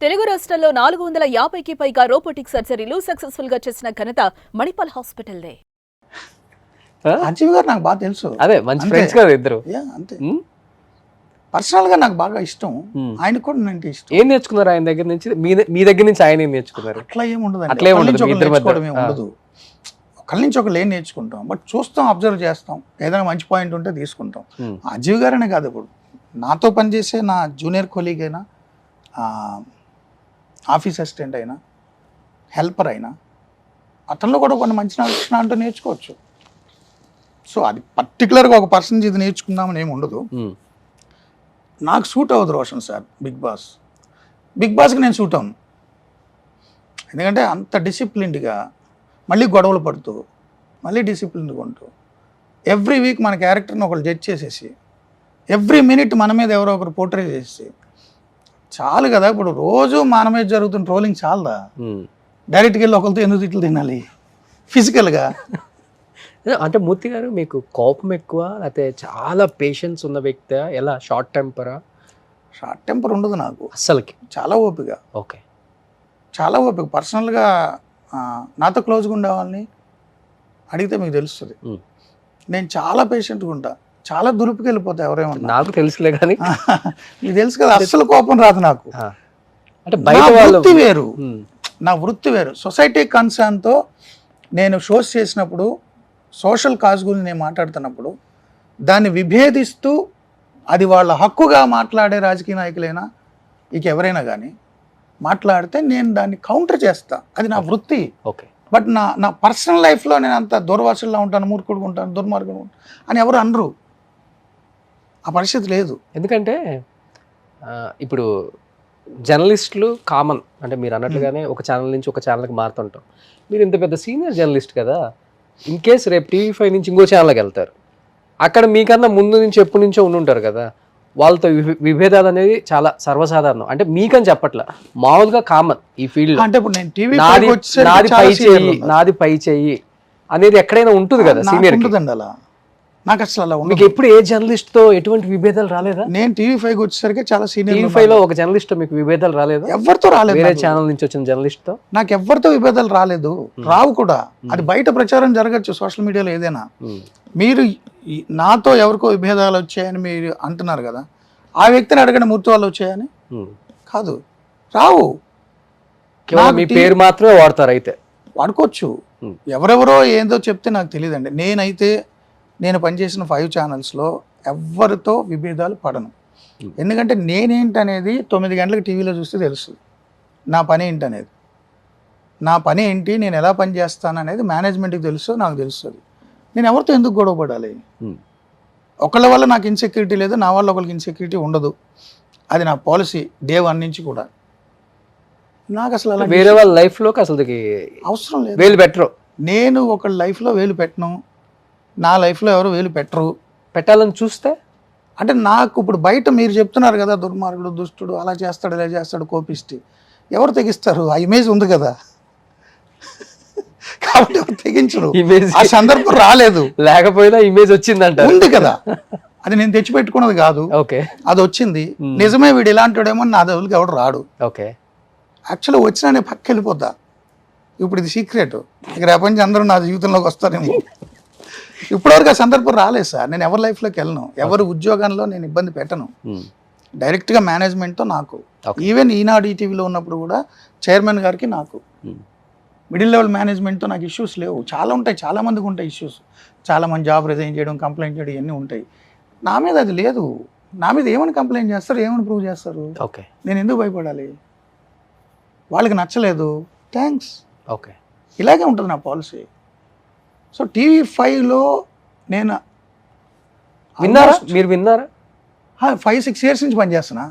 తెలుగు రాష్ట్రాల్లో 450కి పైగా రోబోటిక్ సర్జరీలు సక్సెస్ఫుల్ గా చేసిన ఘనత మణిపాల్ హాస్పిటల్దే. అజీవ్ గారు నాకు బాగా తెలుసు. అదే మంచి ఫ్రెండ్స్ కదా ఇద్దరు. అంతే పర్సనల్ గా నాకు బాగా ఇష్టం. ఆయన కూడా అంటే ఇష్టం. ఏం నేర్చుకున్నారు ఆయన దగ్గర నుంచి? మీ దగ్గర నుంచి ఆయన ఏం నేర్చుకున్నారు? అట్లా ఏముండదు, అట్లే ఉండదు. ఒకళ్ళ నుంచి ఒకళ్ళు ఏం నేర్చుకుంటాం, బట్ చూస్తాం, అబ్జర్వ్ చేస్తాం, ఏదైనా మంచి పాయింట్ ఉంటే తీసుకుంటాం. అజీవ్ గారనే కాదు, ఇప్పుడు నాతో పనిచేసే నా జూనియర్ కొలీగ్ అయినా, ఆఫీస్ అసిస్టెంట్ అయినా, హెల్పర్ అయినా, అతనిలో కూడా కొన్ని మంచి లక్షణాలు అంటూ నేర్చుకోవచ్చు. సో అది పర్టికులర్గా ఒక పర్సన్ ఇది నేర్చుకుందామని ఏమి ఉండదు. నాకు సూట్ అవ్వదు రోషన్ సార్. బిగ్ బాస్కి నేను సూట్ అవ్వను. ఎందుకంటే అంత డిసిప్లిన్డ్గా, మళ్ళీ గొడవలు పడుతూ, మళ్ళీ డిసిప్లిన్డ్గా ఉంటూ, ఎవ్రీ వీక్ మన క్యారెక్టర్ని ఒకళ్ళు జడ్జ్ చేసేసి, ఎవ్రీ మినిట్ మన మీద ఎవరో ఒకరు పోర్ట్రే చేసి చాలు కదా. ఇప్పుడు రోజు మన మీద జరుగుతున్న ట్రోలింగ్ చాలదా? డైరెక్ట్గా వెళ్ళి ఒకరితో ఎందుకు తిట్లు తినాలి ఫిజికల్గా? అంటే మూర్తి గారు, మీకు కోపం ఎక్కువ లేకపోతే చాలా పేషెన్స్ ఉన్న వ్యక్తి? ఎలా? షార్ట్ టెంపరా? షార్ట్ టెంపర్ ఉండదు నాకు అస్సలకి. చాలా ఓపిక. ఓకే, చాలా ఓపిక. పర్సనల్గా నాతో క్లోజ్గా ఉండే వాళ్ళని అడిగితే మీకు తెలుస్తుంది. నేను చాలా పేషెంట్గా ఉంటా. చాలా దురుపుకి వెళ్ళిపోతా ఎవరేమన్నా. నాకు తెలుసులే కానీ మీకు తెలుసు కదా, అస్సలు కోపం రాదు నాకు. అంటే బయట వృత్తి వేరు, నా వృత్తి వేరు. సొసైటీ కన్సర్న్తో నేను షోస్ చేసినప్పుడు, సోషల్ కాజ్ గురించి నేను మాట్లాడుతున్నప్పుడు, దాన్ని విభేదిస్తూ అది వాళ్ళ హక్కుగా మాట్లాడే రాజకీయ నాయకులైనా ఇక ఎవరైనా కానీ మాట్లాడితే నేను దాన్ని కౌంటర్ చేస్తా. అది నా వృత్తి. ఓకే, బట్ నా పర్సనల్ లైఫ్లో నేను అంత దుర్వాసుల్లో ఉంటాను, మూర్ఖుడుగా ఉంటాను, దుర్మార్గంగా ఉంటాను అని ఎవరు అనరు. ఆ పరిస్థితి లేదు. ఎందుకంటే ఇప్పుడు జర్నలిస్టులు కామన్, అంటే మీరు అన్నట్లుగానే ఒక ఛానల్ నుంచి ఒక ఛానల్కి మారుతుంటాం. మీరు ఇంత పెద్ద సీనియర్ జర్నలిస్ట్ కదా, ఇన్ కేస్ రేపు టీవీ5 నుంచి ఇంకో ఛానల్కి వెళ్తారు, అక్కడ మీకన్నా ముందు నుంచి ఎప్పటి నుంచో ఉండుంటారు కదా, వాళ్ళతో విభేదాలు అనేది చాలా సర్వసాధారణం. అంటే మీకని చెప్పట్లా, మామూలుగా కామన్ ఈ ఫీల్డ్. అంటే ఇప్పుడు నేను టీవీ నాది పై చెయ్యి అనేది ఎక్కడైనా ఉంటుంది కదా సీనియర్. అలా నాకు అసలు అలా మీకు ఎప్పుడు ఏ జర్నలిస్ట్ తో ఎటువంటి విభేదాలు రాలేదా? నేను టీవీ5 వచ్చేసరికి చాలా సీనియర్. టీవీ5 లో ఒక జర్నలిస్ట్ మీకు విభేదాలు రాలేదు? ఎవరితో రాలేదు. వేరే ఛానల్ నుంచి వచ్చిన జర్నలిస్ట్ తో నాకు ఎవరితో విభేదాలు రాలేదు, రావు కూడా. అది బయట ప్రచారం జరగచ్చు సోషల్ మీడియాలో ఏదైనా. మీరు నాతో ఎవరికో విభేదాలు వచ్చాయని మీరు అంటున్నారు కదా, ఆ వ్యక్తిని అడగండి మూర్తి వాళ్ళు వచ్చాయని. కాదు, రావు. మీ పేరు మాత్రమే వాడతారు. అయితే వాడుకోవచ్చు. ఎవరెవరో ఏందో చెప్తే నాకు తెలియదండి. నేను పనిచేసిన 5 ఛానల్స్లో ఎవరితో విభేదాలు పడను. ఎందుకంటే నేనేంటనేది 9 గంటలకు టీవీలో చూస్తే తెలుస్తుంది. నా పని ఏంటనేది, నా పని ఏంటి, నేను ఎలా పని చేస్తాను అనేది మేనేజ్మెంట్కి తెలుసు, నాకు తెలుస్తుంది. నేను ఎవరితో ఎందుకు గొడవ పడాలి? ఒకళ్ళ వల్ల నాకు ఇన్సెక్యూరిటీ లేదు, నా వల్ల ఒకరికి ఇన్సెక్యూరిటీ ఉండదు. అది నా పాలసీ డే 1 నుంచి కూడా. నాకు అసలు అలా వేరే వాళ్ళ లైఫ్లోకి అసలు అవసరం లేదు. వేలు పెట్టరు. నేను ఒకళ్ళ లైఫ్లో వేలు పెట్టను, నా లైఫ్లో ఎవరు వేలు పెట్టరు. పెట్టాలని చూస్తే అంటే నాకు ఇప్పుడు బయట మీరు చెప్తున్నారు కదా, దుర్మార్గుడు, దుష్టుడు, అలా చేస్తాడు, ఇలా చేస్తాడు, కోపిష్టి, ఎవరు తెగిస్తారు? ఆ ఇమేజ్ ఉంది కదా, కాబట్టి ఎవరు తెగించరు. ఆ సందర్భం రాలేదు, లేకపోయినా ఇమేజ్ వచ్చిందంట, ఉంది కదా. అది నేను తెచ్చిపెట్టుకున్నది కాదు. ఓకే, అది వచ్చింది. నిజమే, వీడు ఇలాంటివాడేమో నా దేవుడికి ఎవడు రాడు. ఓకే, యాక్చువల్గా వచ్చినా నేను పక్క వెళ్ళిపోతా. ఇప్పుడు ఇది సీక్రెట్, ఇక రేపటి నుంచి అందరూ నా జీవితంలోకి వస్తారేమో. ఇప్పటివరకు ఆ సందర్భం రాలేదు సార్. నేను ఎవరి లైఫ్లోకి వెళ్ళను, ఎవరి ఉద్యోగంలో నేను ఇబ్బంది పెట్టను. డైరెక్ట్గా మేనేజ్మెంట్తో నాకు. ఈవెన్ ఈనాడు ఈటీవీలో ఉన్నప్పుడు కూడా చైర్మన్ గారికి నాకు, మిడిల్ లెవెల్ మేనేజ్మెంట్తో నాకు ఇష్యూస్ లేవు. చాలా ఉంటాయి, చాలామందికి ఉంటాయి ఇష్యూస్. చాలామంది జాబ్ రిజైన్ చేయడం, కంప్లైంట్ చేయడం, ఇవన్నీ ఉంటాయి. నా మీద అది లేదు. నా మీద ఏమని కంప్లైంట్ చేస్తారు, ఏమని ప్రూవ్ చేస్తారు? ఓకే, నేను ఎందుకు భయపడాలి? వాళ్ళకి నచ్చలేదు, థ్యాంక్స్. ఓకే, ఇలాగే ఉంటుంది నా పాలసీ. సో టీవీ5లో నేను విన్నారా? మీరు విన్నారా? 5-6 years నుంచి పనిచేస్తున్నా.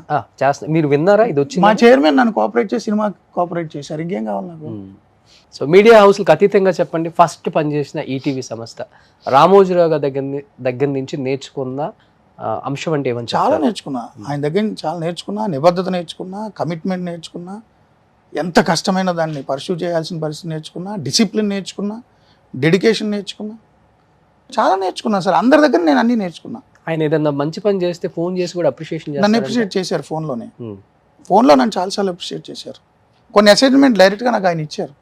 మీరు విన్నారా ఇది వచ్చి? మా చైర్మన్ నన్ను కోఆపరేట్ చేసి సినిమా కోఆపరేట్ చేశారు. ఇంకేం కావాలి నాకు? సో మీడియా హౌస్లకు అతీతంగా చెప్పండి, ఫస్ట్ పనిచేసిన ఈటీవీ సంస్థ రామోజీరావు గారి దగ్గర నుంచి నేర్చుకున్న అంశం అంటే ఏమని? చాలా నేర్చుకున్నా ఆయన దగ్గర నుంచి, చాలా నేర్చుకున్నా. నిబద్ధత నేర్చుకున్నా, కమిట్మెంట్ నేర్చుకున్నా, ఎంత కష్టమైన దాన్ని పర్సూ చేయాల్సిన పరిస్థితి నేర్చుకున్నా, డిసిప్లిన్ నేర్చుకున్నా, డెడికేషన్ నేర్చుకున్నా, చాలా నేర్చుకున్నా సార్. అందరి దగ్గర నేను అన్నీ నేర్చుకున్నా. ఆయన ఏదన్నా మంచి పని చేస్తే ఫోన్ చేసి కూడా అప్రిషియేషన్ చేస్తారు. నన్ను అప్రిషియేట్ చేశారు ఫోన్లోనే. ఫోన్లో నన్ను చాలాసార్లు అప్రిషియేట్ చేశారు. కొన్ని అసైన్మెంట్ డైరెక్ట్గా నాకు ఆయన ఇచ్చారు,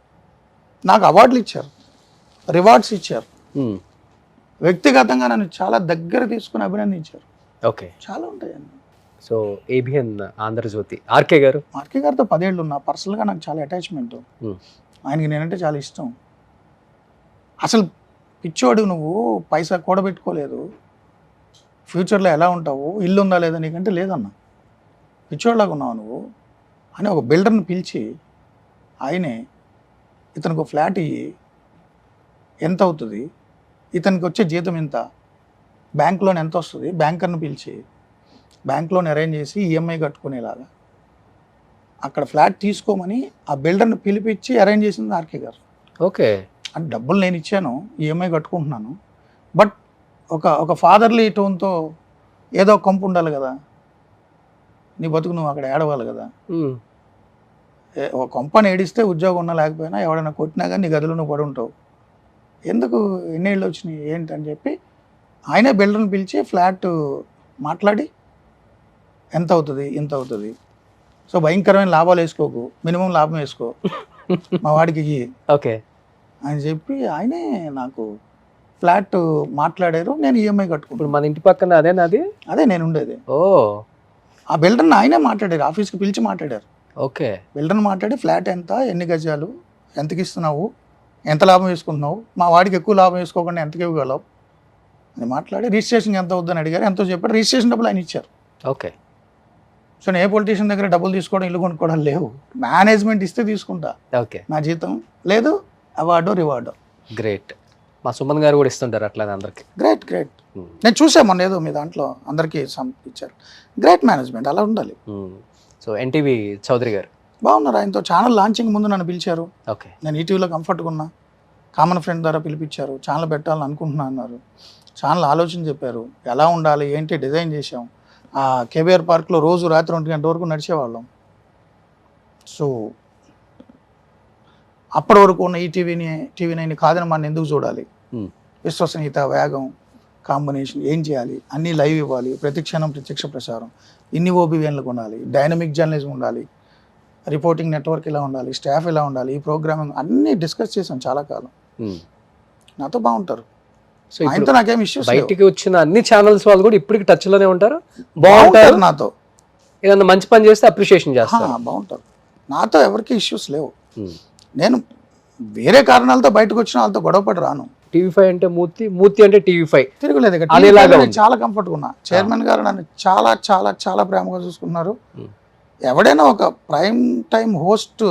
నాకు అవార్డులు ఇచ్చారు, రివార్డ్స్ ఇచ్చారు, వ్యక్తిగతంగా నన్ను చాలా దగ్గర తీసుకుని అభినందించారు. ఓకే, చాలా ఉంటాయండి. సో ఏబిఎన్ ఆంధ్రజ్యోతి ఆర్కే గారు, ఆర్కే గారితో 10 ఏళ్ళు ఉన్నా. పర్సనల్గా నాకు చాలా అటాచ్మెంట్. ఆయనకి నేనంటే చాలా ఇష్టం. అసలు పిచ్చోడు, నువ్వు పైసా కూడబెట్టుకోలేదు, ఫ్యూచర్లో ఎలా ఉంటావు, ఇల్లు ఉందా లేదా నీకంటే లేదన్నా, పిచ్చోడ్లాగా ఉన్నావు నువ్వు అని ఒక బిల్డర్ని పిలిచి ఆయనే ఇతనికి ఒక ఫ్లాట్ ఇయ్యి, ఎంత అవుతుంది, ఇతనికి వచ్చే జీతం ఎంత, బ్యాంక్ లోన్ ఎంత వస్తుంది, బ్యాంకర్ని పిలిచి బ్యాంక్ లోన్ అరేంజ్ చేసి ఈఎంఐ కట్టుకునేలాగా అక్కడ ఫ్లాట్ తీసుకోమని ఆ బిల్డర్ని పిలిపించి అరేంజ్ చేసింది ఆర్కే గారు. ఓకే, అంటే డబ్బులు నేను ఇచ్చాను, ఈఎంఐ కట్టుకుంటున్నాను, బట్ ఒక ఫాదర్లీ టోన్తో ఏదో ఒక కంపు ఉండాలి కదా, నీ బతుకు నువ్వు అక్కడ ఏడవాలి కదా. ఒక కంపని ఏడిస్తే ఉద్యోగం ఉన్నా లేకపోయినా ఎవడైనా కొట్టినా కానీ నీ గదిలో నువ్వు పడి ఉంటావు, ఎందుకు ఎన్నేళ్ళు వచ్చినాయి ఏంటని చెప్పి ఆయనే బిల్డర్ని పిలిచి ఫ్లాట్ మాట్లాడి ఎంత అవుతుంది, ఇంత అవుతుంది, సో భయంకరమైన లాభాలు వేసుకోకు, మినిమం లాభం వేసుకో, మా వాడికి ఇయ్యి ఓకే అని చెప్పి ఆయనే నాకు ఫ్లాట్ మాట్లాడారు. నేను ఈఎంఐ ఇప్పుడు కట్టుకుంటాను. మన ఇంటి పక్కన అదేనాది? అదే నేను ఉండేది. ఓ ఆ బిల్డర్ని ఆయనే మాట్లాడారు, ఆఫీస్కి పిలిచి మాట్లాడారు. ఓకే, బిల్డర్ని మాట్లాడి ఫ్లాట్ ఎంత, ఎన్ని గజాలు, ఎంతకి ఇస్తున్నావు, ఎంత లాభం వేసుకుంటున్నావు, మా వాడికి ఎక్కువ లాభం వేసుకోకుండా ఎంతకి ఇవ్వగలవు అని మాట్లాడి రిజిస్ట్రేషన్ ఎంత అవుద్దని అడిగారు. ఎంతో చెప్పారు. రిజిస్ట్రేషన్ డబ్బులు ఆయన ఇచ్చారు. ఓకే, సో నేను ఏ పొలిటీషియన్ దగ్గర డబ్బులు తీసుకోవడం, ఇల్లు కొనుక్కోవడం లేవు. మేనేజ్మెంట్ ఇస్తే తీసుకుంటా, ఓకే, నా జీతం లేదు, అవార్డు రివార్డు. గ్రేట్. మా సుమన్ గారు కూడా ఇస్తుంటారు అట్లా అందరికి. Great great. నేను చూసాను మొన్న ఏదో మీ దాంట్లో అందరికీ ఇచ్చారు. గ్రేట్ మేనేజ్మెంట్, అలా ఉండాలి. సో ఎన్టీవీ చౌదరి గారు బాగున్నారు. ఆయనతో ఛానల్ లాంచింగ్ ముందు నన్ను పిలిచారు. ఓకే, నేను ఈటీవీలో కంఫర్ట్గా ఉన్నా, కామన్ ఫ్రెండ్ ద్వారా పిలిపించారు. ఛానల్ పెట్టాలని అనుకుంటున్నా అన్నారు. ఛానల్ ఆలోచన చెప్పారు, ఎలా ఉండాలి ఏంటి డిజైన్ చేసాం. ఆ కేబీఆర్ పార్క్లో రోజు రాత్రి 1 గంట వరకు నడిచేవాళ్ళం. సో అప్పటి వరకు ఉన్న టీవీ9 కాదని మనం ఎందుకు చూడాలి, విశ్వసనీయత, వేగం, కాంబినేషన్ ఏం చేయాలి, అన్నీ లైవ్ ఇవ్వాలి, ప్రతి క్షణం ప్రత్యక్ష ప్రసారం, ఇన్ని ఓబీవీఎన్లకు ఉండాలి, డైనమిక్ జర్నలిజం ఉండాలి, రిపోర్టింగ్ నెట్వర్క్ ఇలా ఉండాలి, స్టాఫ్ ఇలా ఉండాలి, ఈ ప్రోగ్రామింగ్ అన్నీ డిస్కస్ చేసాం చాలా కాలం. నాతో బాగుంటారు. సో ఇప్పుడు ఆయనతో నాకేం ఇష్యూస్ బయటికి వచ్చిన అన్ని ఛానల్స్ వాళ్ళు కూడా ఇప్పటికి టచ్ లోనే ఉంటారు, బాగుంటారు. బాగుంటారు. నాతో ఏదన్నా మంచి పని చేస్తే అప్రిషియేషన్ చేస్తారు. బాగుంటారు. నాతో ఎవరికి ఇష్యూస్ లేవు. నేను వేరే కారణాలతో బయటకు వచ్చిన వాళ్ళతో గొడవపడి రాను. టీవీ5 అంటే మూర్తి అంటే టీవీ5 తిరుగులేదు. అనేలాగా ఉంది. చాలా కంఫర్ట్గా ఉన్నా. చైర్మన్ గారు నన్ను చాలా చాలా చాలా ప్రేమగా చూసుకున్నారు. ఎవడైనా ఒక ప్రైమ్ టైం హోస్ట్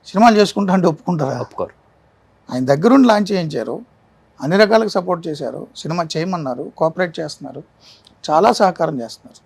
సినిమాలు చేసుకుంటా అంటే ఒప్పుకుంటారా? ఒప్పుకోరు. ఆయన దగ్గరుండి లాంచ్ చేయించారు, అన్ని రకాలకు సపోర్ట్ చేశారు, సినిమా చేయమన్నారు, కోఆపరేట్ చేస్తున్నారు, చాలా సహకారం చేస్తున్నారు.